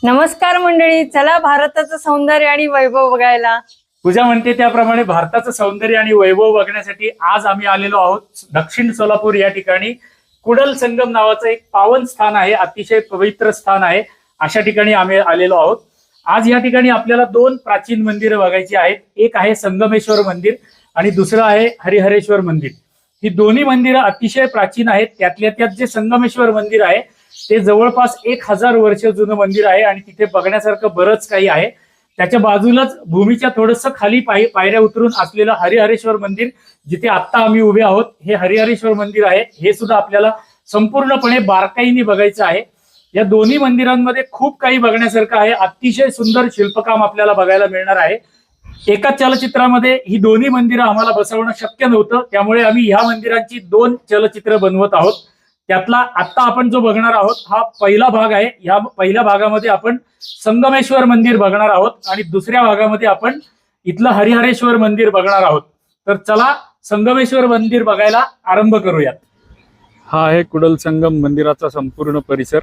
नमस्कार मंडळी, चला भारताचं सौंदर्य आणि वैभव बघायला. पूजा म्हणते त्याप्रमाणे भारताचं सौंदर्य आणि वैभव बघण्यासाठी आज आम्ही आलेलो आहोत दक्षिण सोलापूर या ठिकाणी. कुडल संगम नावाचं एक पावन स्थान आहे, अतिशय पवित्र स्थान आहे. अशा ठिकाणी आम्ही आलेलो आहोत. आज या ठिकाणी आपल्याला दोन प्राचीन मंदिरं बघायची आहेत. एक आहे संगमेश्वर मंदिर आणि दुसरं आहे हरिहरेश्वर मंदिर. ही दोन्ही मंदिरं अतिशय प्राचीन आहेत. त्यातल्या त्यात जे संगमेश्वर मंदिर आहे ते जवळपास 1000 वर्ष जुनं मंदिर आहे आणि तिथे बघण्यासारखं बरंच काही आहे. त्याच्या बाजूलाच भूमीच्या थोडस खाली पायऱ्या उतरून असलेलं हरिहरेश्वर मंदिर, जिथे आता आम्ही उभे आहोत, हे हरिहरेश्वर मंदिर आहे. हे सुद्धा आपल्याला संपूर्णपणे बारकाईने बघायचं आहे. या दोन्ही मंदिरांमध्ये खूप काही बघण्यासारखं आहे. अतिशय सुंदर शिल्पकाम आपल्याला बघायला मिळणार आहे. एका चलचित्रामध्ये ही दोन्ही मंदिरं आम्हाला बसवणं शक्य नव्हतं, त्यामुळे आम्ही ह्या मंदिरांची 2 चलचित्र बनवत आहोत. त्यातला आता आपण जो बघणार आहोत हा पहिला भाग आहे. या पहिल्या भागामध्ये आपण संगमेश्वर मंदिर बघणार आहोत आणि दुसऱ्या भागामध्ये आपण इथलं हरिहरेश्वर मंदिर बघणार आहोत. तर चला संगमेश्वर मंदिर बघायला आरंभ करूयात. हा आहे कुडल संगम मंदिराचा संपूर्ण परिसर.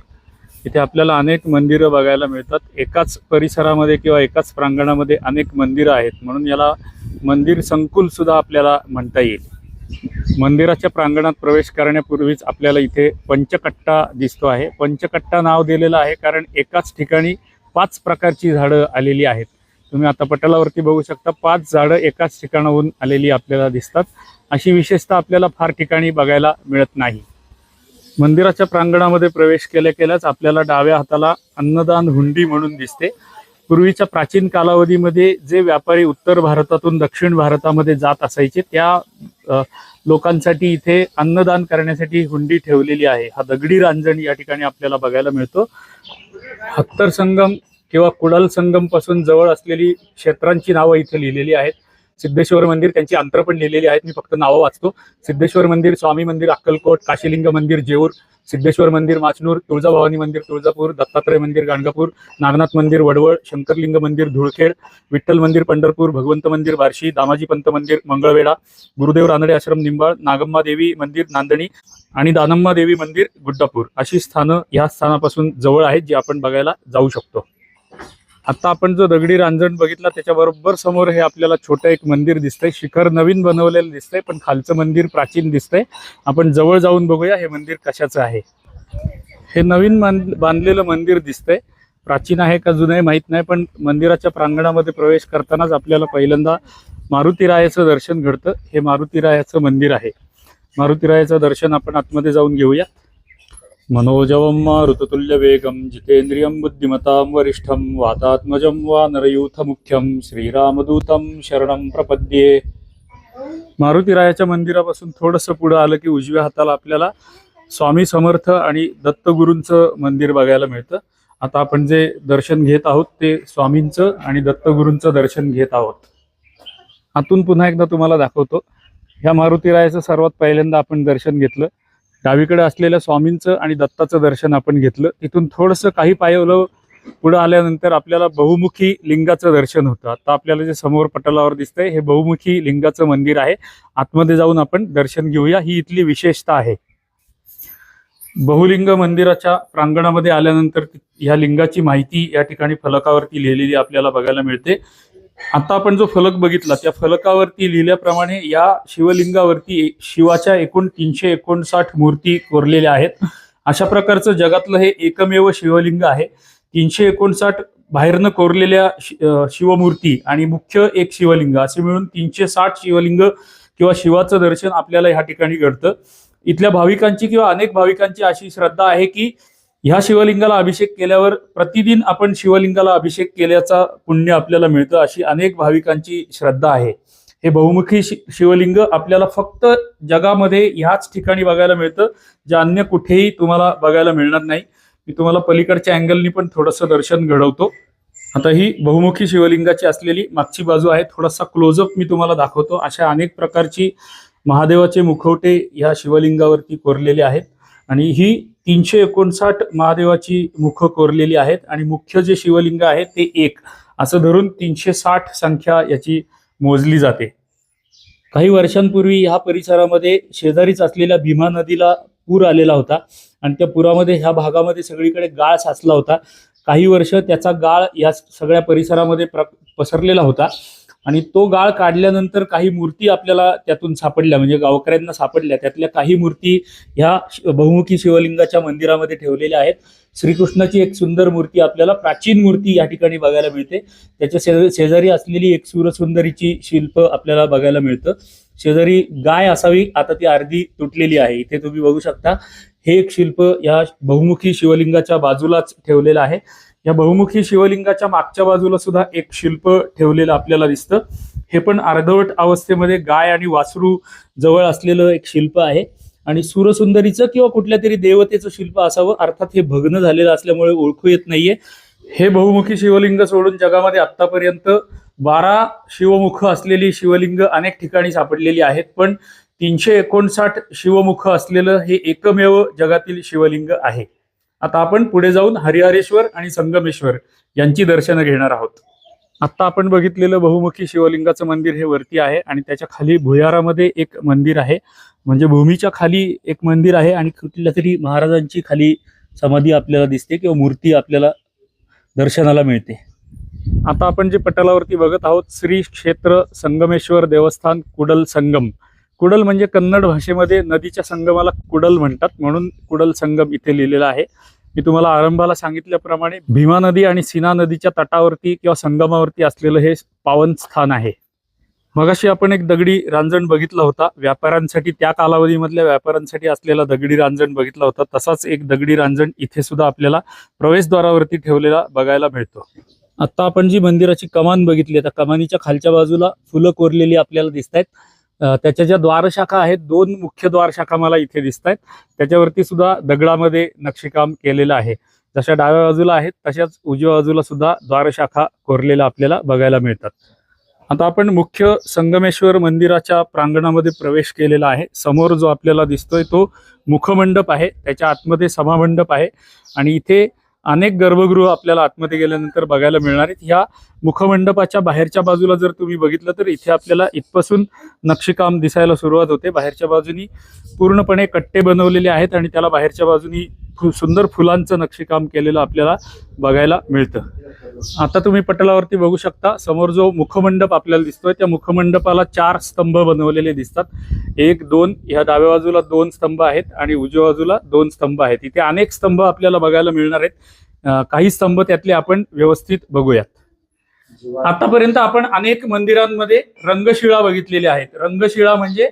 इथे आपल्याला अनेक मंदिरं बघायला मिळतात. एकाच परिसरामध्ये किंवा एकाच प्रांगणामध्ये अनेक मंदिरं आहेत, म्हणून याला मंदिर संकुल सुद्धा आपल्याला म्हणता येईल. मंदिराच्या प्रांगणात प्रवेश करण्यापूर्वीच आपल्याला इथे पंचकट्टा दिसतो आहे. पंचकट्टा नाव दिलेलं आहे कारण एकाच ठिकाणी 5 प्रकारची झाडं आलेली आहेत. तुम्ही आता पटलावरती बघू शकता, 5 झाडं एकाच ठिकाणाहून आलेली आपल्याला दिसतात. अशी विशेषता आपल्याला फार ठिकाणी बघायला मिळत नाही. मंदिराच्या प्रांगणामध्ये प्रवेश केल्याच आपल्याला डाव्या हाताला अन्नदान हुंडी म्हणून दिसते. पूर्वीच्या प्राचीन कालावधीमध्ये जे व्यापारी उत्तर भारतातून दक्षिण भारतामध्ये जात असायचे, त्या लोकांसाठी इथे अन्नदान करण्यासाठी हुंडी ठेवलेली आहे. हा दगडी रांजण या ठिकाणी आपल्याला बघायला मिळतो. हत्तर संगम किंवा कुडल संगम पासून जवळ असलेली क्षेत्रांची नावं इथे लिहिलेली आहेत. सिद्धेश्वर मंदिर, त्यांची अंतर पण लिहिलेली आहेत. मी फक्त नावं वाचतो. सिद्धेश्वर मंदिर, स्वामी मंदिर अक्कलकोट, काशीलिंग मंदिर जेऊर, सिद्धेश्वर मंदिर माचनूर, तुळजाभवानी मंदिर तुळजापूर, दत्तात्रय मंदिर गाणगापूर, नागनाथ मंदिर वडवळ, शंकरलिंग मंदिर धुळखेड, विठ्ठल मंदिर पंढरपूर, भगवंत मंदिर बार्शी, दामाजी पंत मंदिर मंगळवेढा, गुरुदेव रानडे आश्रम निंबाळ, नागम्मा देवी मंदिर नांदणी आणि दानम्मा देवी मंदिर गुड्डापूर अशी स्थानं या स्थानापासून जवळ आहेत, जी आपण बघायला जाऊ शकतो. आता आपण जो दगडी रांजण बघितला त्याच्या बरोबर समोर हे आपल्याला छोटं एक मंदिर दिसतंय. शिखर नवीन बनवलेलं दिसतंय, पण खालचं मंदिर प्राचीन दिसतंय. आपण जवळ जाऊन बघूया हे मंदिर कशाचं आहे. हे नवीन बांधलेलं मंदिर दिसतंय. प्राचीन आहे का जुनं आहे माहित नाही, पण मंदिराच्या प्रांगणामध्ये प्रवेश करतानाच आपल्याला पहिल्यांदा मारुतीरायाचं दर्शन घडतं. हे मारुतीरायाचं मंदिर आहे. मारुतीरायाचं दर्शन आपण आतमध्ये जाऊन घेऊया. मनोजवं मारुततुल्य वेगं जितेंद्रियं बुद्धिमतां वरिष्ठं वातात्मजं वानरयूथ मुख्यं श्रीरामदूतं शरणं प्रपद्ये. मारुतीरायाच्या मंदिरापासून थोडंसं पुढं आलं की उजव्या हाताला आपल्याला स्वामी समर्थ आणि दत्तगुरूंचं मंदिर बघायला मिळतं. आता आपण जे दर्शन घेत आहोत ते स्वामींचं आणि दत्तगुरूंचं दर्शन घेत आहोत. आतून पुन्हा एकदा तुम्हाला दाखवतो. ह्या मारुतीरायाचं सर्वात पहिल्यांदा आपण दर्शन घेतलं. डावीकडे असलेल्या स्वामींचं आणि दत्ताचं दर्शन आपण घेतलं. तिथून थोडंसं काही पायवलं पुढे आल्यानंतर आपल्याला बहुमुखी लिंगाचं दर्शन होतं. आता आपल्याला जे समोर पटलावर दिसतंय हे बहुमुखी लिंगाचं मंदिर आहे. आतमध्ये जाऊन आपण दर्शन घेऊया. ही इथली विशेषता आहे. बहुलिंग मंदिराच्या प्रांगणामध्ये आल्यानंतर ह्या लिंगाची माहिती या ठिकाणी फलकावरती लिहिलेली आपल्याला बघायला मिळते. आता आपण जो फलक बघितला त्या फलकावरती लिहिल्याप्रमाणे या शिवलिंगावरती शिवाच्या एकूण 359 मूर्ती कोरलेल्या आहेत. अशा प्रकारचं जगातलं हे एकमेव शिवलिंग आहे. 359 बाहेरनं कोरलेल्या शिवमूर्ती आणि मुख्य एक शिवलिंग असे मिळून 360 शिवलिंग किंवा शिवाचं दर्शन आपल्याला ह्या ठिकाणी घडतं. इथल्या भाविकांची किंवा अनेक भाविकांची अशी श्रद्धा आहे की ह्या शिवलिंगाला अभिषेक केल्यावर प्रतिदिन आपण शिवलिंगाला अभिषेक केल्याचा पुण्य आपल्याला मिळतं, अशी अनेक भाविकांची श्रद्धा आहे. हे बहुमुखी शिवलिंग आपल्याला फक्त जगामध्ये ह्याच ठिकाणी बघायला मिळतं, जे अन्य कुठेही तुम्हाला बघायला मिळणार नाही. मी तुम्हाला पलीकडच्या अँगलनी पण थोडंसं दर्शन घडवतो. आता ही बहुमुखी शिवलिंगाची असलेली मागची बाजू आहे. थोडासा क्लोजअप मी तुम्हाला दाखवतो. अशा अनेक प्रकारची महादेवाचे मुखवटे ह्या शिवलिंगावरती कोरलेले आहेत आणि ही 359 महादेवाची मुख कोरलेली आहेत आणि मुख्य जे शिवलिंग आहे ते एक असं धरून 360 संख्या याची मोजली जाते. काही वर्षांपूर्वी ह्या परिसरामध्ये शेजारीच असलेल्या भीमा नदीला पूर आलेला होता आणि त्या पुरामध्ये ह्या भागामध्ये सगळीकडे गाळ साचला होता. काही वर्ष त्याचा गाळ या सगळ्या परिसरामध्ये पसरलेला होता आणि तो गाळ काढल्यानंतर काही मूर्ती आपल्याला त्यातून सापडल्या, म्हणजे गावकऱ्यांना सापडल्या. त्यातल्या काही मूर्ती ह्या बहुमुखी शिवलिंगाच्या मंदिरामध्ये ठेवलेल्या आहेत. श्रीकृष्णाची एक सुंदर मूर्ती आपल्याला, प्राचीन मूर्ती या ठिकाणी बघायला मिळते. त्याच्या शेजारी असलेली एक सूरसुंदरीची शिल्प आपल्याला बघायला मिळतं. शेजारी गाय असावी, आता ती अर्धी तुटलेली आहे. इथे तुम्ही बघू शकता हे एक शिल्प या बहुमुखी शिवलिंगाच्या बाजूलाच ठेवलेलं आहे. या बहुमुखी शिवलिंगाच्या मागच्या बाजूला सुद्धा एक शिल्प ठेवलेलं आपल्याला दिसतं. हे पण अर्धवट अवस्थेमध्ये गाय आणि वासरू जवळ असलेलं एक शिल्प आहे आणि सूरसुंदरीचं किंवा कुठल्या तरी देवतेचं शिल्प असावं. अर्थात हे भग्न झालेलं असल्यामुळे ओळखू येत नाहीये. हे बहुमुखी शिवलिंग सोडून जगामध्ये आतापर्यंत 12 शिवमुख असलेली शिवलिंग अनेक ठिकाणी सापडलेली आहेत, पण 359 शिवमुख असलेलं हे एकमेव जगातील शिवलिंग आहे. आता आपण पुढे जाऊन हरिहरेश्वर आणि संगमेश्वर यांची दर्शनं घेणार आहोत. आता आपण बघितलेलं बहुमुखी शिवलिंगाचं मंदिर हे वरती आहे आणि त्याच्या खाली भुयारामध्ये एक मंदिर आहे, म्हणजे भूमीच्या खाली एक मंदिर आहे आणि कुठल्या तरी महाराजांची खाली समाधी आपल्याला दिसते किंवा मूर्ती आपल्याला दर्शनाला मिळते. आता आपण जे पटलावरती बघत आहोत, श्री क्षेत्र संगमेश्वर देवस्थान कुडल संगम. कुडल म्हणजे कन्नड भाषेमध्ये नदीच्या संगमाला कुडल म्हणतात, म्हणून कुडल संगम इथे लिहिलेला आहे. मी तुम्हाला आरंभाला सांगितल्याप्रमाणे भीमा नदी आणि सीना नदीच्या तटावरती किंवा संगमावरती असलेलं हे पावन स्थान आहे. मगाशी आपण एक दगडी रांजण बघितला होता, व्यापाऱ्यांसाठी, त्या कालावधीमधल्या व्यापाऱ्यांसाठी असलेला दगडी रांजण बघितला होता. तसाच एक दगडी रांजण इथे सुद्धा आपल्याला प्रवेशद्वारावरती ठेवलेला बघायला मिळतो. आता आपण जी मंदिराची कमान बघितली, त्या कमानीच्या खालच्या बाजूला फुलं कोरलेली आपल्याला दिसत आहेत. त्याच्या ज्या द्वारशाखा आहेत, 2 मुख्य द्वारशाखा मला इथे दिसत आहेत. त्याच्यावरती सुद्धा दगडामध्ये नक्षीकाम केलेलं आहे. जशा डाव्या बाजूला आहेत तशाच उजव्या बाजूला सुद्धा द्वारशाखा कोरलेल्या आपल्याला बघायला मिळतात. आता आपण मुख्य संगमेश्वर मंदिराच्या प्रांगणामध्ये प्रवेश केलेला आहे. समोर जो आपल्याला दिसतोय तो मुखमंडप आहे, त्याच्या आतमध्ये सभामंडप आहे आणि इथे अनेक गर्भगृह आपल्याला आतमध्ये गेल्यानंतर बघायला मिळणार आहेत. ह्या मुखमंडपाच्या बाहेरच्या बाजूला जर तुम्ही बघितलं तर इथे आपल्याला इथपासून नक्षीकाम दिसायला सुरुवात होते. बाहेरच्या बाजूनी पूर्णपणे कट्टे बनवलेले आहेत आणि त्याला बाहेरच्या बाजूनी सुंदर फुलांचं नक्षीकाम केलेलं आपल्याला बघायला मिळतं. आता तुम्ही पटलावरती बघू शकता, समोर जो मुखमंडप आपल्याला दिसतोय त्या मुखमंडपाला 4 स्तंभ बनवलेले दिसतात. 1, 2, ह्या डाव्या बाजूला 2 स्तंभ आहेत आणि उजव्या बाजूला 2 स्तंभ आहेत. इथे अनेक स्तंभ आपल्याला बघायला मिळणार आहेत. काही स्तंभ त्यातले आपण व्यवस्थित बघूयात. आतापर्यंत आपण अनेक मंदिरांमध्ये रंगशिळा बघितलेल्या आहेत. रंगशिळा म्हणजे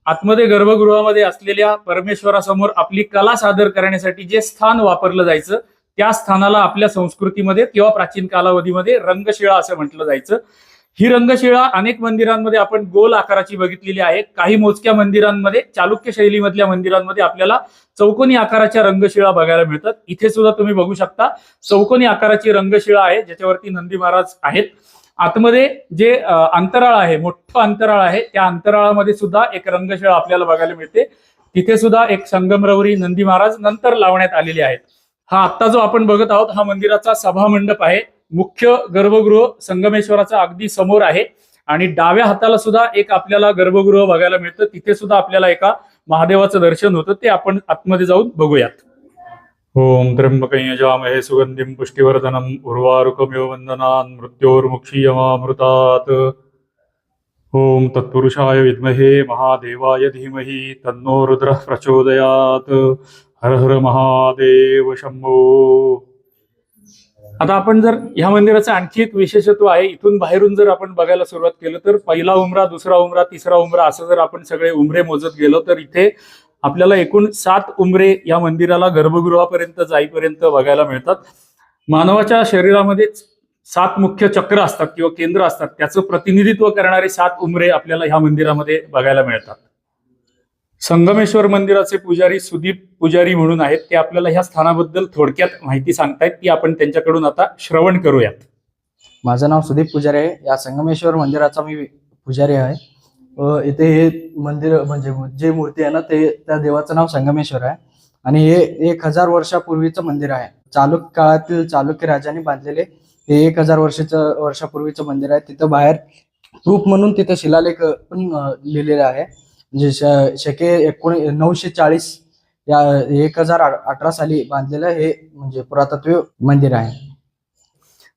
आतमध्ये गर्भगृहामध्ये असलेल्या परमेश्वरासमोर आपली कला सादर करण्यासाठी जे स्थान वापरलं जायचं, त्या स्थानाला आपल्या संस्कृतीमध्ये किंवा प्राचीन कालावधीमध्ये रंगशिळा असं म्हटलं जायचं. ही रंगशिळा अनेक मंदिरांमध्ये आपण गोल आकाराची बघितलेली आहे. काही मोजक्या मंदिरांमध्ये, चालुक्य शैलीमधल्या मंदिरांमध्ये आपल्याला चौकोनी आकाराच्या रंगशिळा बघायला मिळतात. इथे सुद्धा तुम्ही बघू शकता चौकोनी आकाराची रंगशिळा आहे, ज्याच्यावरती नंदी महाराज आहेत. आतमध्ये जे अंतराळ आहे, मोठं अंतराळ आहे, त्या अंतराळामध्ये सुद्धा एक रंगशिळा आपल्याला बघायला मिळते. तिथे सुद्धा एक संगमरवरी नंदी महाराज नंतर लावण्यात आलेले आहेत. हा आत्ता जो आपण बघत आहोत हा मंदिराचा सभामंडप आहे. मुख्य गर्भगृह संगमेश्वराचा अगदी समोर आहे आणि डाव्या हाताला सुद्धा एक आपल्याला गर्भगृह बघायला मिळतं. तिथे सुद्धा आपल्याला एका महादेवाचं दर्शन होतं, ते आपण आतमध्ये जाऊन बघूयात. ओम त्र्यंबकं यजामहे सुगंधिं पुष्टिवर्धनम् उर्वारुकमिव वन्दनान् मृत्योर्मुक्षीयमामृतात्. ओम तत्पुरुषाय विद्महे महादेवाय धीमहि तन्नो रुद्रः प्रचोदयात्. हर हर महादेव शंभो. आता आपण जर ह्या मंदिराचं आणखी एक विशेषत्व आहे, इथून बाहेरून जर आपण बघायला सुरुवात केलं तर पहिला उमरा, दुसरा उमरा, तिसरा उमरा असं जर आपण सगळे उमरे मोजत गेलो तर इथे आपल्याला एकूण 7 उमरे या मंदिराला गर्भगृहापर्यंत जाईपर्यंत बघायला मिळतात. मानवाच्या शरीरामध्ये 7 मुख्य चक्र असतात किंवा केंद्र असतात, त्याचं प्रतिनिधित्व करणारे 7 उमरे आपल्याला ह्या मंदिरामध्ये बघायला मिळतात. संगमेश्वर मंदिराचे पुजारी सुदीप पुजारी म्हणून आहेत, ते आपल्याला ह्या स्थानाबद्दल थोडक्यात माहिती सांगतायत, ती आपण त्यांच्याकडून आता श्रवण करूयात. माझं नाव सुदीप पुजारी आहे. या संगमेश्वर मंदिराचा मी पुजारी आहे. इथे हे मंदिर म्हणजे जे मूर्ती आहे ना, ते त्या देवाचं नाव संगमेश्वर आहे आणि हे 1000 वर्षापूर्वीचं मंदिर आहे. चालुक्य काळातील चालुक्य राजांनी बांधलेले हे 1000 वर्षापूर्वीचं मंदिर आहे. तिथं बाहेर प्रूफ म्हणून तिथं शिलालेख पण लिहिलेला आहे. म्हणजे शके 940 या 1018 साली बांधलेलं हे म्हणजे पुरातत्व मंदिर आहे.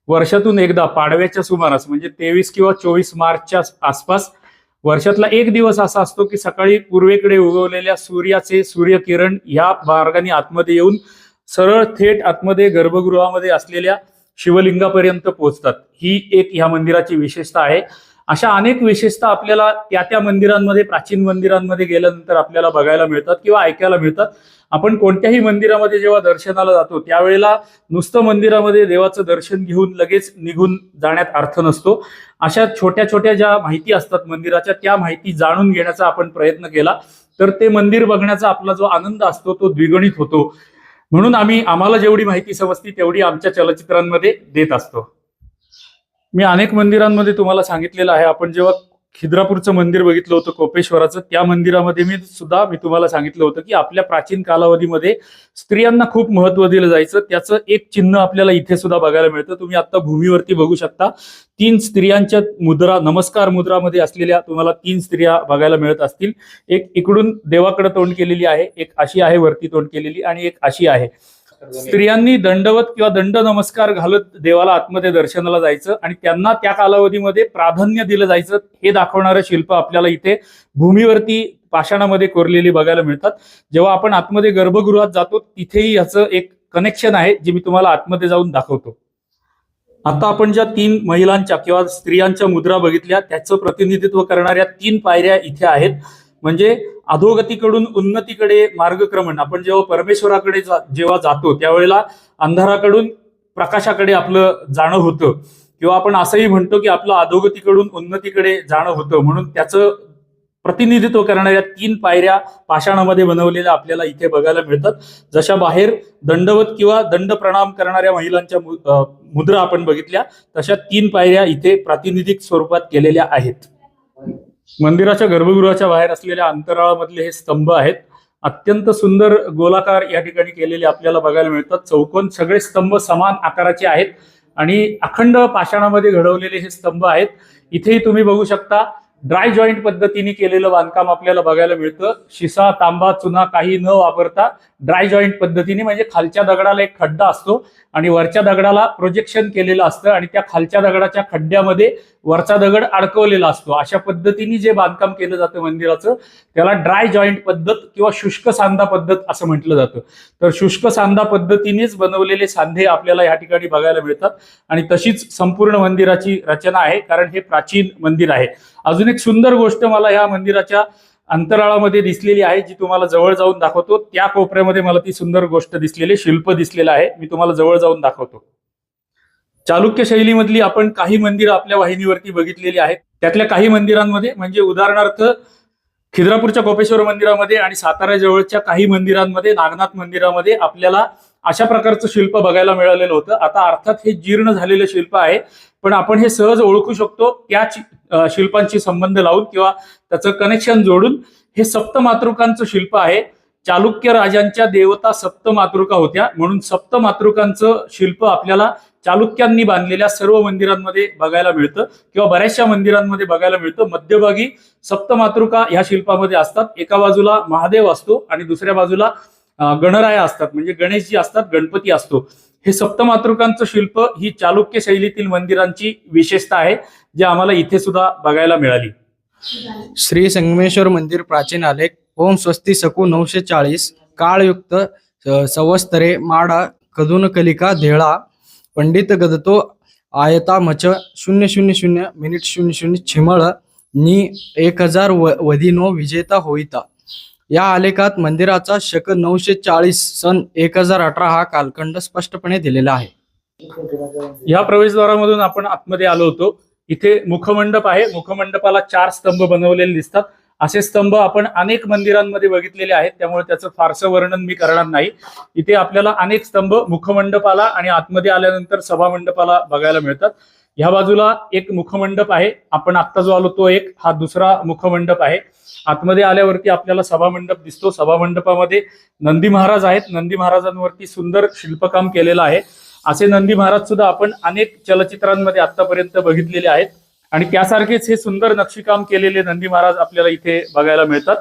वर्षातून एकदा पाडव्याच्या सुमारास म्हणजे 23 किंवा 24 मार्चच्या आसपास वर्षातला एक दिवस असा असतो की सकाळी पूर्वेकडे उगवलेल्या सूर्याचे सूर्यकिरण या मार्गाने आतमध्ये येऊन सरळ थेट आतमध्ये गर्भगृहामध्ये असलेल्या शिवलिंगापर्यंत पोहोचतात. ही एक ह्या मंदिराची विशेषता आहे. अशा अनेक विशेषता आपल्याला त्या मंदिरांमध्ये, प्राचीन मंदिरांमध्ये गेल्यानंतर आपल्याला बघायला मिळतात किंवा ऐकायला मिळतात. आपण कोणत्याही मंदिरामध्ये जेव्हा दर्शनाला जातो त्यावेळेला नुसतं मंदिरामध्ये देवाचं दर्शन घेऊन लगेच निघून जाण्यात अर्थ नसतो. अशा छोट्या छोट्या ज्या माहिती असतात मंदिराच्या, त्या माहिती जाणून घेण्याचा आपण प्रयत्न केला तर ते मंदिर बघण्याचा आपला जो आनंद असतो तो द्विगुणित होतो. म्हणून आम्हाला जेवढी माहिती समजती तेवढी आमच्या चलचित्रांमध्ये देत असतो. मी अनेक मंदिरांमध्ये तुम्हाला सांगितलेलं आहे. आपण जेव्हा खिद्रापूरचं मंदिर बघितलं होतं कोपेश्वराचं, त्या मंदिरामध्ये मी तुम्हाला सांगितलं होतं की आपल्या प्राचीन कालावधीमध्ये स्त्रियांना खूप महत्व दिलं जायचं. त्याचं एक चिन्ह आपल्याला इथे सुद्धा बघायला मिळतं. तुम्ही आता भूमीवरती बघू शकता 3 स्त्रियांच्या मुद्रा, नमस्कार मुद्रामध्ये असलेल्या तुम्हाला 3 स्त्रिया बघायला मिळत असतील. एक इकडून देवाकडे तोंड केलेली आहे, एक अशी आहे वरती तोंड केलेली, आणि एक अशी आहे. स्त्रियांनी दंडवत किंवा दंड नमस्कार घालत देवाला आतमध्ये दर्शनाला जायचं आणि त्यांना त्या कालावधीमध्ये प्राधान्य दिलं जायचं हे दाखवणारं शिल्प आपल्याला इथे भूमीवरती पाषाणामध्ये कोरलेली बघायला मिळतात. जेव्हा आपण आतमध्ये गर्भगृहात जातो तिथेही याचं एक कनेक्शन आहे जे मी तुम्हाला आतमध्ये जाऊन दाखवतो. आता आपण ज्या 3 महिलांच्या किंवा स्त्रियांच्या मुद्रा बघितल्या त्याचं प्रतिनिधित्व करणाऱ्या 3 पायऱ्या इथे आहेत. म्हणजे अधोगतीकडून उन्नतीकडे मार्गक्रमण. आपण जेव्हा परमेश्वराकडे जेव्हा जातो त्यावेळेला अंधाराकडून प्रकाशाकडे आपलं जाणं होतं, किंवा आपण असंही म्हणतो की आपलं अधोगतीकडून उन्नतीकडे जाणं होतं. म्हणून त्याचं प्रतिनिधित्व करणाऱ्या 3 पायऱ्या पाषाणामध्ये बनवलेल्या आपल्याला इथे बघायला मिळतात. जशा बाहेर दंडवत किंवा दंड प्रणाम करणाऱ्या महिलांच्या मुद्रा आपण बघितल्या, तशा 3 पायऱ्या इथे प्रातिनिधिक स्वरूपात केलेल्या आहेत. मंदिराच्या गर्भगृहाच्या बाहेर असलेल्या अंतराळामधले हे स्तंभ आहेत. अत्यंत सुंदर गोलाकार या ठिकाणी केलेले आपल्याला बघायला मिळतात. चौकोन सगळे स्तंभ समान आकाराचे आहेत आणि अखंड पाषाणामध्ये घडवलेले हे स्तंभ आहेत. इथेही तुम्ही बघू शकता ड्राय जॉईंट पद्धतीने केलेलं बांधकाम आपल्याला बघायला मिळतं. शिसा, तांबा, चुना काही न वापरता ड्राय जॉईंट पद्धतीने, म्हणजे खालच्या दगडाला एक खड्डा असतो आणि वरच्या दगडाला प्रोजेक्शन केलेलं असतं आणि त्या खालच्या दगडाच्या खड्ड्यामध्ये वरचा दगड अडकवलेला असतो. अशा पद्धतीने जे बांधकाम केलं जातं मंदिराचं त्याला ड्राय जॉईंट पद्धत किंवा शुष्क सांधा पद्धत असं म्हटलं जातं. तर शुष्क सांधा पद्धतीनेच बनवलेले सांधे आपल्याला या ठिकाणी बघायला मिळतात आणि तशीच संपूर्ण मंदिराची रचना आहे, कारण हे प्राचीन मंदिर आहे. अजून एक सुंदर गोष्ट मला या मंदिराच्या अंतराळामध्ये दिसलेली आहे, जी तुम्हाला जवळ जाऊन दाखवतो. त्या कोपऱ्यामध्ये मला ती सुंदर गोष्ट दिसलेली शिल्प दिसलेलं आहे, मी तुम्हाला जवळ जाऊन दाखवतो. चालुक्य शैलीमधली आपण काही मंदिरं आपल्या वाहिनीवरती बघितलेली आहेत. त्यातल्या काही मंदिरांमध्ये म्हणजे उदाहरणार्थ खिद्रापूरच्या कोपेश्वर मंदिरामध्ये आणि सातारा जवळच्या काही मंदिरांमध्ये, नागनाथ मंदिरामध्ये आपल्याला अशा प्रकारचं शिल्प बघायला मिळालेलं होतं. आता अर्थात हे जीर्ण झालेलं शिल्प आहे, पण आपण हे सहज ओळखू शकतो त्या शिल्पांशी संबंध लावून किंवा त्याचं कनेक्शन जोडून. हे सप्तमातृकांचं शिल्प आहे. चालुक्य राजांच्या देवता सप्तमातृका होत्या, म्हणून सप्तमातृकांचं शिल्प आपल्याला चालुक्यांनी बांधलेल्या सर्व मंदिरांमध्ये बघायला मिळतं किंवा बऱ्याचशा मंदिरांमध्ये बघायला मिळतं. मध्यभागी सप्तमातृका ह्या शिल्पामध्ये असतात. एका बाजूला महादेव असतो आणि दुसऱ्या बाजूला गणराया असतात, म्हणजे गणेशजी असतात, गणपती असतो. हे सप्तमातृकांचं शिल्प ही चालुक्य शैलीतील मंदिरांची विशेषता आहे, जी आम्हाला इथे सुद्धा बघायला मिळाली. श्री संगमेश्वर मंदिर प्राचीन आलेख. ओम स्वस्ती सकू 940. काळयुक्त संवत्सरे माडा कदुनकलिका धेळा पंडित गदतो आयता मच 000 मिनिट 00 छिमळ नि 1000 वधिनो विजेता होईता. या आलेखात मंदिराचा शक 940 सन 1018 हा कालखंड स्पष्टपणे दिलेला आहे. या प्रवेशद्वारामधून आपण आतमध्ये आलो होतो. इथे मुखमंडप आहे. मुखमंडपाला 4 स्तंभ बनवलेले दिसतात. असे स्तंभ आपण अनेक मंदिरांमध्ये बघितलेले आहेत, त्यामुळे त्याचं फारसं वर्णन मी करणार नाही. इथे आपल्याला अनेक स्तंभ मुखमंडपाला आणि आतमध्ये आल्यानंतर सभामंडपाला बघायला मिळतात. ह्या बाजूला एक मुखमंडप आहे. आपण आत्ता जो आलो तो एक, हा दुसरा मुखमंडप आहे. आतमध्ये आल्यावरती आपल्याला सभामंडप दिसतो. सभामंडपामध्ये नंदी महाराज आहेत. नंदी महाराजांवरती सुंदर शिल्पकाम केलेलं आहे. असे नंदी महाराज सुद्धा आपण अनेक चलचित्रांमध्ये आतापर्यंत बघितलेले आहेत आणि त्यासारखेच हे सुंदर नक्षीकाम केलेले नंदी महाराज आपल्याला इथे बघायला मिळतात.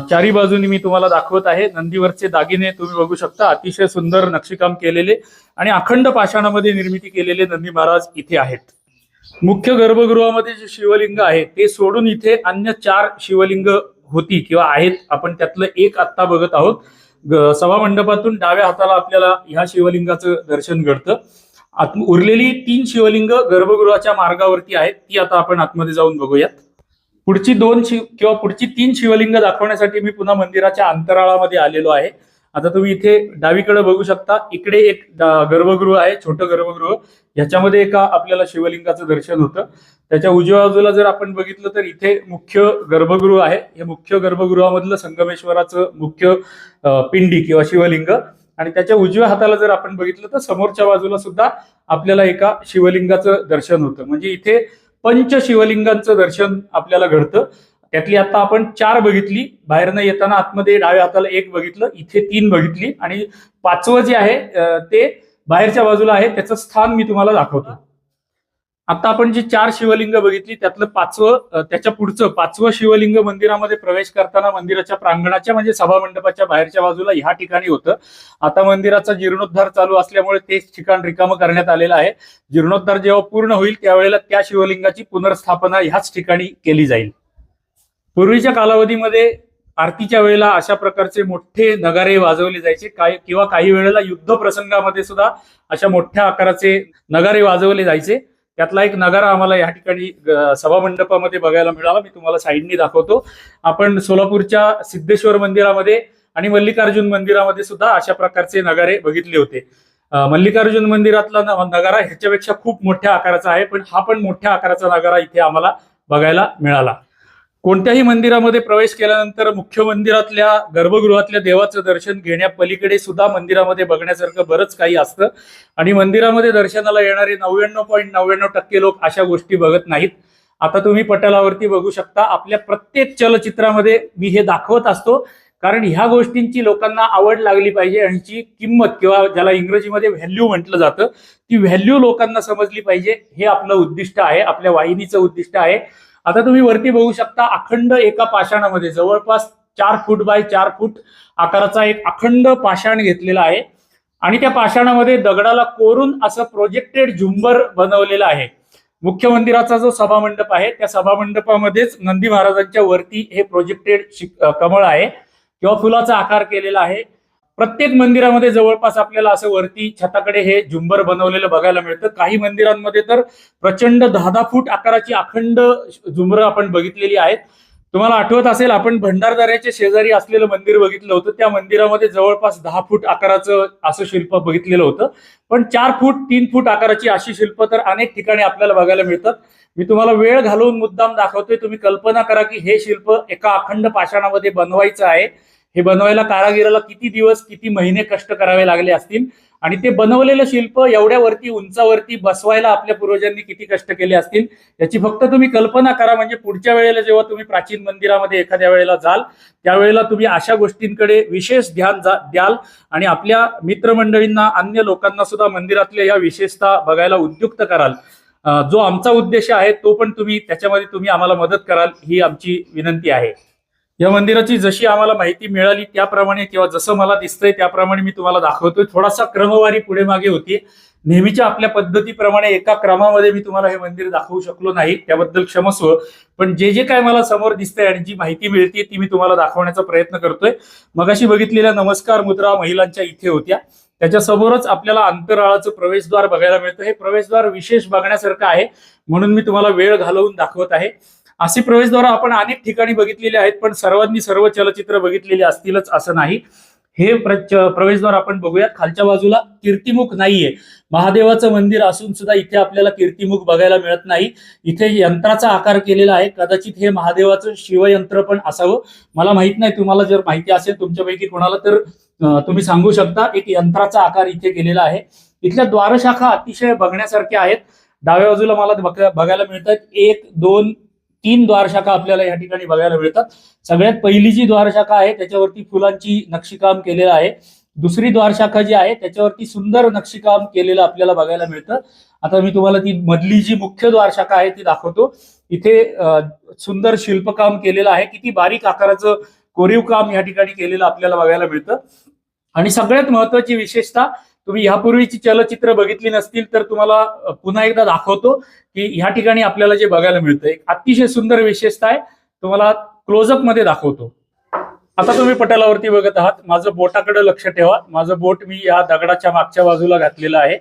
चारी बाजूनी मी तुम्हाला दाखवत आहे. नंदीवरचे दागिने तुम्ही बघू शकता, अतिशय सुंदर नक्षीकाम केलेले आणि अखंड पाषाणामध्ये निर्मिती केलेले नंदी महाराज इथे आहेत. मुख्य गर्भगृहामध्ये जे शिवलिंग आहे ते सोडून इथे अन्य 4 शिवलिंग होती किंवा आहेत. आपण त्यातलं एक आत्ता बघत आहोत. सभामंडपातून डाव्या हाताला आपल्याला ह्या शिवलिंगाचं दर्शन घडतं. उरलेली 3 शिवलिंग गर्भगृहाच्या मार्गावरती आहेत, ती आता आपण आतमध्ये जाऊन बघूयात. पुढची 2 किंवा पुढची 3 शिवलिंग दाखवण्यासाठी मी पुन्हा मंदिराच्या अंतराळामध्ये आलेलो आहे. आता तुम्ही इथे डावीकडे बघू शकता, इकडे एक गर्भगृह आहे, छोटं गर्भगृह. ह्याच्यामध्ये एका आपल्याला शिवलिंगाचं दर्शन होतं. त्याच्या उजव्या बाजूला जर आपण बघितलं तर इथे मुख्य गर्भगृह आहे. हे मुख्य गर्भगृहामधलं संगमेश्वराचं मुख्य पिंडी किंवा शिवलिंग, आणि त्याच्या उजव्या हाताला जर आपण बघितलं तर समोरच्या बाजूला सुद्धा आपल्याला एका शिवलिंगाचं दर्शन होतं. म्हणजे इथे 5 शिवलिंगांचं दर्शन आपल्याला घडतं. त्यातली आता आपण 4 बघितली. बाहेरनं येताना आतमध्ये डाव्या हाताला 1 बघितलं, इथे 3 बघितली, आणि 5वं जे आहे ते बाहेरच्या बाजूला आहे. त्याचं स्थान मी तुम्हाला दाखवतो. आता आपण जी 4 शिवलिंग बघितली त्यातलं 5वं, त्याच्या पुढचं 5वं शिवलिंग मंदिरामध्ये प्रवेश करताना मंदिराच्या प्रांगणाच्या म्हणजे सभामंडपाच्या बाहेरच्या बाजूला ह्या ठिकाणी होतं. आता मंदिराचा जीर्णोद्धार चालू असल्यामुळे तेच ठिकाण रिकामं करण्यात आलेलं आहे. जीर्णोद्धार जेव्हा पूर्ण होईल त्यावेळेला त्या शिवलिंगाची पुनर्स्थापना ह्याच ठिकाणी केली जाईल. पूर्वीच्या कालावधीमध्ये आरतीच्या वेळेला अशा प्रकारचे मोठे नगारे वाजवले जायचे, किंवा काही वेळेला युद्ध प्रसंगामध्ये सुद्धा अशा मोठ्या आकाराचे नगारे वाजवले जायचे. त्यातला एक नगारा आम्हाला या ठिकाणी सभामंडपामध्ये बघायला मिळाला. मी तुम्हाला साईडनी दाखवतो. आपण सोलापूरच्या सिद्धेश्वर मंदिरामध्ये आणि मल्लिकार्जुन मंदिरामध्ये सुद्धा अशा प्रकारचे नगारे बघितले होते. मल्लिकार्जुन मंदिरातला नगारा ह्याच्यापेक्षा खूप मोठ्या आकाराचा आहे, पण हा पण मोठ्या आकाराचा नगारा इथे आम्हाला बघायला मिळाला. कोणत्याही मंदिरामध्ये प्रवेश केल्यानंतर मुख्य मंदिरातल्या गर्भगृहातल्या देवाचं दर्शन घेण्यापलीकडे सुद्धा मंदिरामध्ये बघण्यासारखं बरंच काही असतं, आणि मंदिरामध्ये दर्शनाला येणारे 99.99% लोक अशा गोष्टी बघत नाहीत. आता तुम्ही पटलावरती बघू शकता, आपल्या प्रत्येक चलचित्रामध्ये मी हे दाखवत असतो, कारण ह्या गोष्टींची लोकांना आवड लागली पाहिजे. यांची किंमत किंवा ज्याला इंग्रजीमध्ये व्हॅल्यू म्हटलं जातं, ती व्हॅल्यू लोकांना समजली पाहिजे. हे आपलं उद्दिष्ट आहे, आपल्या वाहिनीचं उद्दिष्ट आहे. आता तुम्ही वरती बघू शकता, अखंड एका पाषाणामध्ये जवळपास 4 फूट बाय 4 फूट आकाराचा एक अखंड पाषाण घेतलेला आहे, आणि त्या पाषाणामध्ये दगडाला कोरून असं प्रोजेक्टेड झुंबर बनवलेलं आहे. मुख्य मंदिराचा जो सभामंडप आहे त्या सभामंडपामध्येच नंदी महाराजांच्या वरती हे प्रोजेक्टेड कमळ आहे किंवा फुलाचा आकार केलेला आहे. प्रत्येक मंदिरामध्ये जवळपास आपल्याला असं वरती छताकडे हे झुंबर बनवलेलं बघायला मिळतं. काही मंदिरांमध्ये तर प्रचंड 10-10 फूट आकाराची अखंड झुंबर आपण बघितलेली आहेत. तुम्हाला आठवत असेल, आपण भंडारदऱ्याच्या शेजारी असलेलं मंदिर बघितलं होतं. त्या मंदिरामध्ये जवळपास 10 फूट आकाराचं असं शिल्प बघितलेलं होतं, पण 4 फूट 3 फूट आकाराची अशी शिल्प तर अनेक ठिकाणी आपल्याला बघायला मिळतात. मी तुम्हाला वेळ घालवून मुद्दाम दाखवतोय. तुम्ही कल्पना करा की हे शिल्प एका अखंड पाषाणामध्ये बनवायचं आहे. हे बनवायला कारागिराला किती दिवस किती महिने कष्ट करावे लागले असतील, आणि ते बनवलेलं शिल्प एवढ्यावरती उंचावरती बसवायला आपल्या पूर्वजांनी किती कष्ट केले असतील याची फक्त तुम्ही कल्पना करा. म्हणजे पुढच्या वेळेला जेव्हा तुम्ही प्राचीन मंदिरामध्ये एखाद्या वेळेला जाल त्यावेळेला तुम्ही अशा गोष्टींकडे विशेष ध्यान द्याल, आणि आपल्या मित्रमंडळींना अन्य लोकांना सुद्धा मंदिरातल्या या विशेषता बघायला उद्युक्त कराल. जो आमचा उद्देश आहे तो पण त्याच्यामध्ये तुम्ही आम्हाला मदत कराल, ही आमची विनंती आहे. या मंदिराची जशी आम्हाला माहिती मिळाली त्याप्रमाणे किंवा जसं मला दिसतंय त्याप्रमाणे मी तुम्हाला दाखवतोय. थोडासा क्रमवारी पुढे मागे होती. नेहमीच्या आपल्या पद्धतीप्रमाणे एका क्रमामध्ये मी तुम्हाला हे मंदिर दाखवू शकलो नाही, त्याबद्दल क्षमस्व. पण जे काय मला समोर दिसतंय आणि जी माहिती मिळते ती मी तुम्हाला दाखवण्याचा प्रयत्न करतोय. मगाशी बघितलेल्या नमस्कार मुद्रा महिलांच्या इथे होत्या. त्याच्या समोरच आपल्याला अंतराळाचं प्रवेशद्वार बघायला मिळतं. हे प्रवेशद्वार विशेष बघण्यासारखं आहे, म्हणून मी तुम्हाला वेळ घालवून दाखवत आहे. अशी प्रवेशद्वार आपण अनेक ठिकाणी बघितलेली आहेत, पण सर्वांनी सर्व चलचित्र बघितलेली असतीलच असं नाही. हे प्रवेशद्वार आपण बघूयात. खालच्या बाजूला कीर्तिमुख नाहीये. महादेवाचं मंदिर असून सुद्धा इथे आपल्याला कीर्तिमुख बघायला मिळत नाही. इथे यंत्राचा आकार केलेला आहे. कदाचित हे महादेवाचं शिवयंत्र पण असावं, मला माहित नाही. तुम्हाला जर माहिती असेल तुमच्यापैकी कोणाला तर तुम्ही सांगू शकता. एक यंत्राचा आकार इथे केलेला आहे. इथल्या द्वारशाखा अतिशय बघण्यासारख्या आहेत. डाव्या बाजूला मला बघायला मिळतात 1, 2, 3 द्वारशाखा आपल्याला या ठिकाणी बघायला मिळतात. सगळ्यात पहिली जी द्वारशाखा आहे त्याच्यावरती फुलांची नक्षीकाम केलेलं आहे. दुसरी द्वारशाखा जी आहे त्याच्यावरती सुंदर नक्षीकाम केलेलं आपल्याला बघायला मिळतं. आता मी तुम्हाला ती मधली जी मुख्य द्वारशाखा आहे ती दाखवतो. इथे सुंदर शिल्पकाम केलेलं आहे. किती बारीक आकाराचं कोरीव काम या ठिकाणी केलेलं आपल्याला बघायला मिळतं. आणि सगळ्यात महत्वाची विशेषता, तुम्ही ह्यापूर्वीची चलचित्र बघितली नसतील तर तुम्हाला पुन्हा एकदा दाखवतो की ह्या ठिकाणी आपल्याला जे बघायला मिळतं एक अतिशय सुंदर विशेषता आहे. तुम्हाला क्लोजअप मध्ये दाखवतो. आता तुम्ही पटलावरती बघत आहात. माझं बोटाकडे लक्ष ठेवा. माझं बोट मी या दगडाच्या मागच्या बाजूला घातलेलं आहे.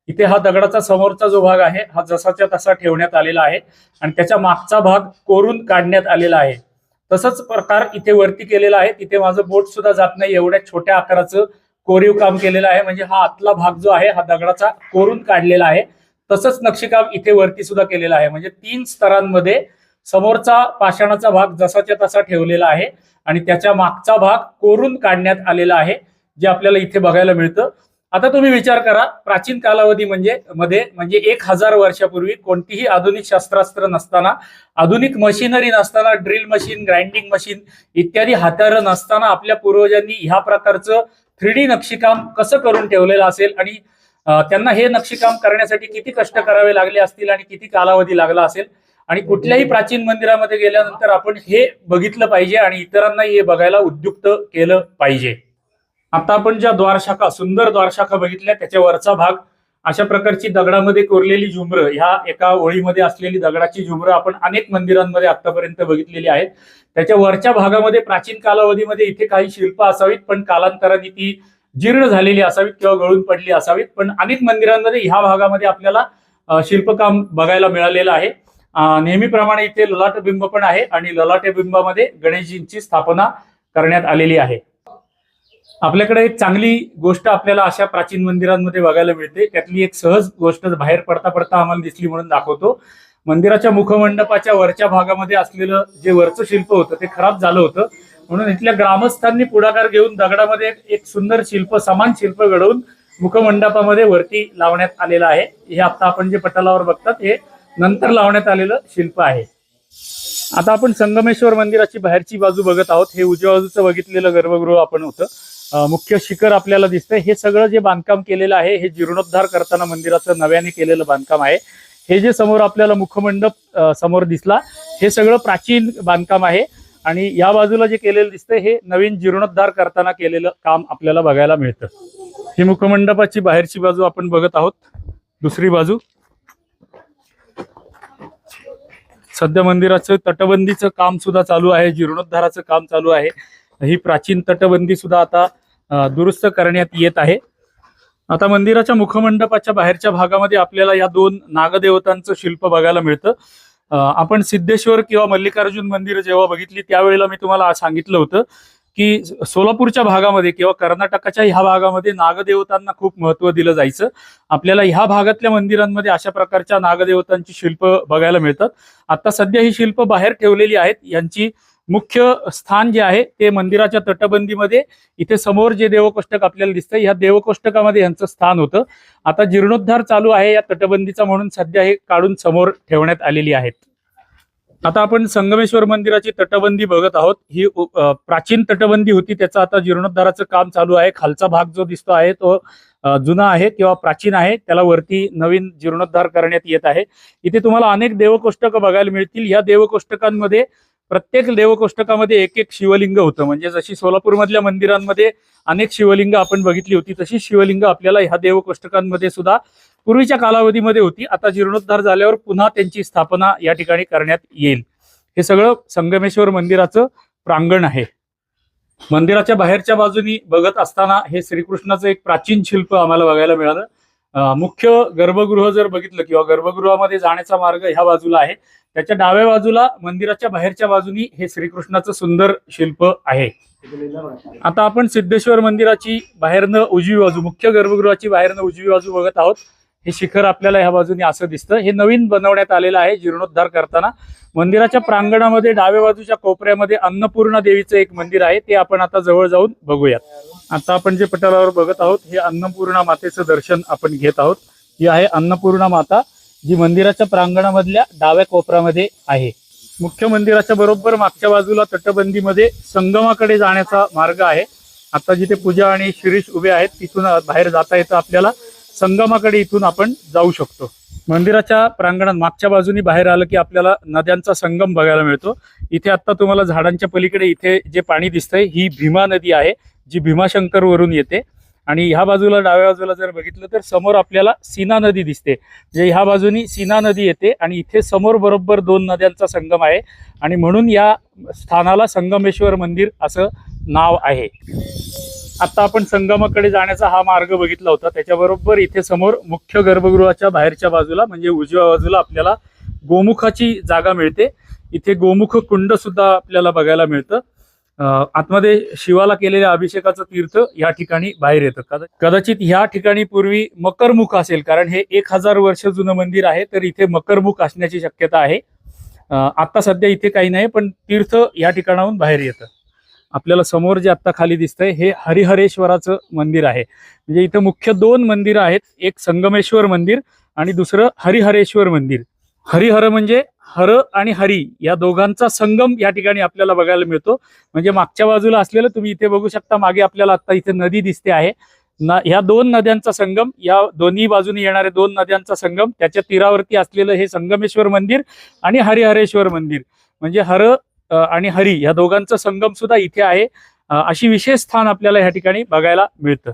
इथे हा दगडाचा समोरचा जो भाग आहे हा जसाच्या तसा ठेवण्यात आलेला आहे आणि त्याच्या मागचा भाग कोरून काढण्यात आलेला आहे. तसंच प्रकार इथे वरती केलेला आहे. तिथे माझं बोट सुद्धा जात नाही, एवढ्या छोट्या आकाराचं कोरीव काम केलेलं आहे. म्हणजे हा आतला भाग जो आहे हा दगडाचा कोरून काढलेला आहे. तसंच नक्षीकाम इथे वरती सुद्धा केलेलं आहे. म्हणजे 3 स्तरांमध्ये समोरचा पाषाणाचा भाग जसाच्या तसा ठेवलेला आहे आणि त्याच्या मागचा भाग कोरून काढण्यात आलेला आहे, जे आपल्याला इथे बघायला मिळतं. आता तुम्ही विचार करा, प्राचीन कालावधी म्हणजे 1000 वर्षापूर्वी कोणतीही आधुनिक शस्त्रास्त्र नसताना, आधुनिक मशिनरी नसताना, ड्रिल मशीन, ग्राइंडिंग मशीन इत्यादी हत्यारं नसताना आपल्या पूर्वजांनी ह्या प्रकारचं 3D नक्षीकाम कसं करून ठेवलेलं असेल आणि त्यांना हे नक्षीकाम करण्यासाठी किती कष्ट करावे लागले असतील आणि किती कालावधी लागला असेल. आणि कुठल्याही प्राचीन मंदिरामध्ये गेल्यानंतर आपण हे बघितलं पाहिजे आणि इतरांनाही हे बघायला उद्युक्त केलं पाहिजे. आता आपण ज्या द्वारशाखा, सुंदर द्वारशाखा बघितल्या, त्याच्या वरचा भाग अशा प्रकारची दगडामध्ये कोरलेली झुमरं, ह्या एका ओळीमध्ये असलेली दगडाची झुमरं आपण अनेक मंदिरांमध्ये आतापर्यंत बघितलेली आहेत. त्याच्या वरच्या भागामध्ये प्राचीन कालावधीमध्ये इथे काही शिल्प असावीत, पण कालांतराने ती जीर्ण झालेली असावीत किंवा गळून पडली असावीत. पण अनेक मंदिरांमध्ये ह्या भागामध्ये आपल्याला शिल्पकाम बघायला मिळालेलं आहे. नेहमीप्रमाणे इथे ललाट बिंब पण आहे आणि ललाटे बिंबामध्ये गणेशजींची स्थापना करण्यात आलेली आहे. आपल्याकडे एक चांगली गोष्ट आपल्याला अशा प्राचीन मंदिरांमध्ये बघायला मिळते. त्यातली एक सहज गोष्ट बाहेर पडता पडता आम्हाला दिसली म्हणून दाखवतो. मंदिराच्या मुखमंडपाच्या वरच्या भागामध्ये असलेलं जे वरचं शिल्प होतं ते खराब झालं होतं, म्हणून इथल्या ग्रामस्थांनी पुढाकार घेऊन दगडामध्ये एक सुंदर शिल्प, समान शिल्प घडवून मुखमंडपामध्ये वरती लावण्यात आलेलं आहे. हे आता आपण जे पटलावर बघतात हे नंतर लावण्यात आलेलं शिल्प आहे. आता आपण संगमेश्वर मंदिराची बाहेरची बाजू बघत आहोत. हे उजव्या बाजूचं बघितलेलं गर्भगृह आपण होतं. मुख्य शिखर आपल्याला दिसतंय. हे सगळं जे बांधकाम केलेलं आहे हे जीर्णोद्धार करताना मंदिराचं नव्याने केलेलं बांधकाम आहे. हे जे समोर आपल्याला मुखमंडप समोर दिसला हे सगळं प्राचीन बांधकाम आहे आणि या बाजूला जे केलेलं दिसतंय हे नवीन जीर्णोद्धार करताना केलेलं काम आपल्याला बघायला मिळतं. ही मुखमंडपाची बाहेरची बाजू आपण बघत आहोत. दुसरी बाजू, सध्या मंदिराचं तटबंदीचं काम सुद्धा चालू आहे, जीर्णोद्धाराचं काम चालू आहे. ही प्राचीन तटबंदी सुद्धा आता दुरुस्त करण्यात येत आहे. आता मंदिराच्या मुखमंडपाच्या बाहेरच्या भागामध्ये आपल्याला या 2 नागदेवतांचं शिल्प बघायला मिळतं. आपण सिद्धेश्वर किंवा मल्लिकार्जुन मंदिर जेव्हा बघितली त्यावेळेला मी तुम्हाला सांगितलं होतं की सोलापूरच्या भागामध्ये किंवा कर्नाटकाच्या ह्या भागामध्ये नागदेवतांना खूप महत्व दिलं जायचं. आपल्याला ह्या भागातल्या मंदिरांमध्ये अशा प्रकारच्या नागदेवतांची शिल्प बघायला मिळतात. आता सध्या ही शिल्प बाहेर ठेवलेली आहेत. यांची मुख्य स्थान जे आहे ते मंदिराच्या तटबंदीमध्ये इथे समोर जे देवकोष्टक आपल्याला दिसतंय ह्या देवकोष्टकामध्ये यांचं स्थान होतं. आता जीर्णोद्धार चालू आहे या तटबंदीचा, म्हणून सध्या हे काढून समोर ठेवण्यात आलेली आहेत. आता आपण संगमेश्वर मंदिराची तटबंदी बघत आहोत. ही प्राचीन तटबंदी होती, त्याचं आता जीर्णोद्धाराचं काम चालू आहे. खालचा भाग जो दिसतो आहे तो जुना आहे किंवा प्राचीन आहे, त्याला वरती नवीन जीर्णोद्धार करण्यात येत आहे. इथे तुम्हाला अनेक देवकोष्टक बघायला मिळतील. या देवकोष्टकांमध्ये प्रत्येक देवकोष्टकामध्ये एक शिवलिंग होतं. म्हणजे जशी सोलापूरमधल्या मंदिरांमध्ये अनेक शिवलिंग आपण बघितली होती तशी शिवलिंग आपल्याला ह्या देवकोष्टकांमध्ये सुद्धा पूर्वीच्या कालावधीमध्ये होती. आता जीर्णोद्धार झाल्यावर पुन्हा त्यांची स्थापना या ठिकाणी करण्यात येईल. हे सगळं संगमेश्वर मंदिराचं प्रांगण आहे. मंदिराच्या बाहेरच्या बाजूनी बघत असताना हे श्रीकृष्णाचं एक प्राचीन शिल्प आम्हाला बघायला मिळालं. मुख्य गर्भगृह जर बघितलं किंवा गर्भगृहामध्ये जाण्याचा मार्ग ह्या बाजूला आहे, त्याच्या डाव्या बाजूला मंदिराच्या बाहेरच्या बाजूनी हे श्रीकृष्णाचं सुंदर शिल्प आहे. आता आपण सिद्धेश्वर मंदिराची बाहेरनं उजवी बाजू, मुख्य गर्भगृहाची बाहेरनं उजवी बाजू बघत आहोत. हे शिखर आपल्याला ह्या बाजूने असं दिसतं. हे नवीन बनवण्यात आलेलं आहे जीर्णोद्धार करताना. मंदिराच्या प्रांगणामध्ये डाव्या बाजूच्या कोपऱ्यामध्ये अन्नपूर्णा देवीचं एक मंदिर आहे, ते आपण आता जवळ जाऊन बघूयात. आता आपण जे पटलावर बघत आहोत हे अन्नपूर्णा मातेचं दर्शन आपण घेत आहोत. ही आहे अन्नपूर्णा माता, जी मंदिराच्या प्रांगणामधल्या डाव्या कोपऱ्यामध्ये आहे. मुख्य मंदिराच्या बरोबर मागच्या बाजूला तटबंदीमध्ये संगमाकडे जाण्याचा मार्ग आहे. आता जिथे पूजा आणि शिरीष उभे आहेत तिथून बाहेर जाता येतं आपल्याला. संगमाकडे इथून आपण जाऊ शकतो. मंदिराच्या प्रांगणात मागच्या बाजूनी बाहेर आलं की आपल्याला नद्यांचा संगम बघायला मिळतो. इथे आता तुम्हाला झाडांच्या पलीकडे इथे जे पाणी दिसतंय ही भीमा नदी आहे, जी भीमाशंकर वरून येते. आणि ह्या बाजूला डाव्या बाजूला जर बघितलं तर समोर आपल्याला सीना नदी दिसते. म्हणजे ह्या बाजूनी सीना नदी येते आणि इथे समोर बरोबर 2 नद्यांचा संगम आहे आणि म्हणून या स्थानाला संगमेश्वर मंदिर असं नाव आहे. आता आपण संगमाकडे जाण्याचा हा मार्ग बघितला होता. त्याच्याबरोबर इथे समोर मुख्य गर्भगृहाच्या बाहेरच्या बाजूला म्हणजे उजव्या बाजूला आपल्याला गोमुखाची जागा मिळते. इथे गोमुख कुंड सुद्धा आपल्याला बघायला मिळतं. आतमध्ये शिवाला केलेल्या अभिषेकाचं तीर्थ या ठिकाणी बाहेर येतं. कदाचित ह्या ठिकाणी पूर्वी मकरमुख असेल, कारण हे 1000 वर्ष जुनं मंदिर आहे, तर इथे मकरमुख असण्याची शक्यता आहे. आता सध्या इथे काही नाही, पण तीर्थ या ठिकाणाहून बाहेर येतं. आपल्याला समोर जे आता खाली दिसतंय हे हरिहरेश्वराचं मंदिर आहे. म्हणजे इथं मुख्य 2 मंदिरं आहेत, एक संगमेश्वर मंदिर आणि दुसरं हरिहरेश्वर मंदिर. हरिहर म्हणजे हर आणि हरी या दोघांचा संगम या ठिकाणी आपल्याला बघायला मिळतो. म्हणजे मागच्या बाजूला असलेलं तुम्ही इथे बघू शकता, मागे आपल्याला आता इथे नदी दिसते आहे. ह्या 2 नद्यांचा संगम, या दोन्ही बाजूने येणाऱ्या 2 नद्यांचा संगम, त्याच्या तीरावरती असलेलं हे संगमेश्वर मंदिर आणि हरिहरेश्वर मंदिर म्हणजे हर आणि हरी या दोघांचा संगम सुद्धा इथे आहे. अशी विशेष स्थान आपल्याला या ठिकाणी बघायला मिळतं.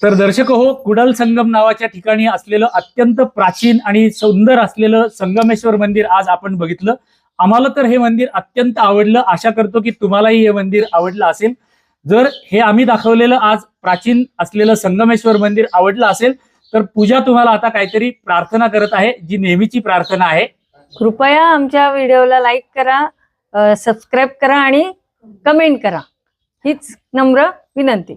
तर दर्शक हो, कुडाल संगम नावाच्या ठिकाणी असलेलं अत्यंत प्राचीन आणि सुंदर असलेलं संगमेश्वर मंदिर आज आपण बघितलं. आम्हाला तर हे मंदिर अत्यंत आवडलं. आशा करतो की तुम्हालाही हे मंदिर आवडलं असेल. जर हे आम्ही दाखवलेलं आज प्राचीन असलेलं संगमेश्वर मंदिर आवडलं असेल तर पूजा तुम्हाला आता काहीतरी प्रार्थना करत आहे, जी नेहमीची प्रार्थना आहे. कृपया आमच्या व्हिडिओला लाईक करा, सबस्क्राईब करा आणि कमेंट करा, हीच नम्र विनंती.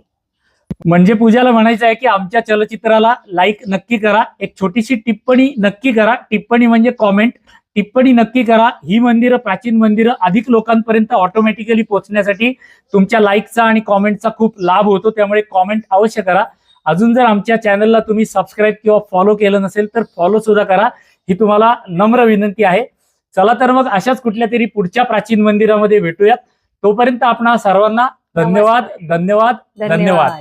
म्हणजे पूजाला म्हणायचं आहे की आमच्या चलचित्राला लाईक नक्की करा, एक छोटीशी टिप्पणी नक्की करा. टिप्पणी म्हणजे कॉमेंट. टिप्पणी नक्की करा. ही मंदिरं, प्राचीन मंदिरं अधिक लोकांपर्यंत ऑटोमॅटिकली पोहोचण्यासाठी तुमच्या लाईकचा आणि कॉमेंटचा खूप लाभ होतो. त्यामुळे कॉमेंट अवश्य करा. अजून जर आमच्या चॅनलला तुम्ही सबस्क्राईब किंवा फॉलो केलं नसेल तर फॉलो सुद्धा करा, ही तुम्हाला नम्र विनंती आहे. चला तर मग अशाच कुठल्या तरी पुढच्या प्राचीन मंदिरामध्ये भेटूयात. तोपर्यंत आपणा सर्वांना धन्यवाद, धन्यवाद, धन्यवाद.